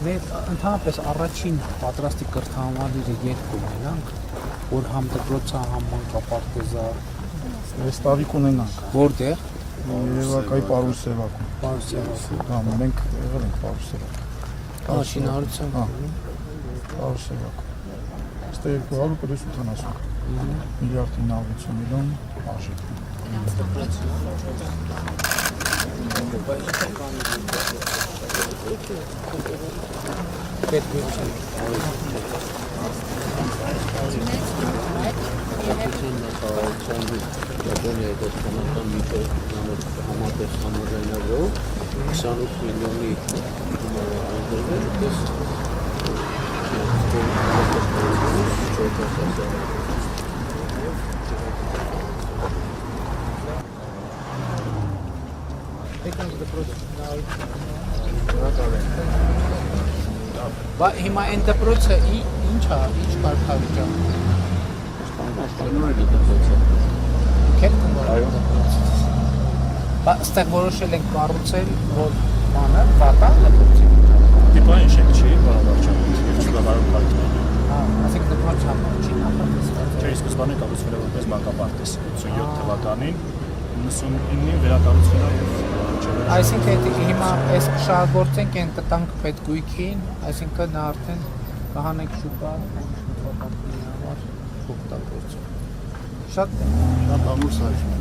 Մեր ընդհանրապես առաջին պատրաստի կրթահամալիրը երկու ունենանք, որ համ դպրոցը, համ մանկապարտեզը Այս տարի կունենանք։ Որտեղ? Երևակայի Պարուսևակում։ Պարուսևակում։ Հա, մենք եղել ենք Պարուսևակում։ Շինարարության։ Հա, Պարուսևակում։ Այստեղ 250 միլիարդ 950 միլիոն արժեք։ Япония դեսպանատան միջով համատեղ համաձայնագրով 28 միլիոնի այնտեղ Բայց հիմա այն դպրոցը ինչ է, ինչ կարգավիճակ։ Ստանալի դպրոցը։ Բայց ստեղ որոշել ենք կառուցել, որ բանը վատա դպրոցի։ Տիպային շենք չի, բավարարչան, եւ չգավարում կարգին։ Հա, ասենք դպրոց չի նախատեսված։ Չէ, սկզբանե կառուցվել է որպես մանկապարտեզ 87 թվականին, 99-ին վերակառուցվել է եւ Այսինքն հիմա այս շահագործենք այն տտանք պետգույքին, այսինքն նա արդեն կհանենք շուկա, շուկապարտի համար օգտագործում։ Շատ Շատ ամուր սարք։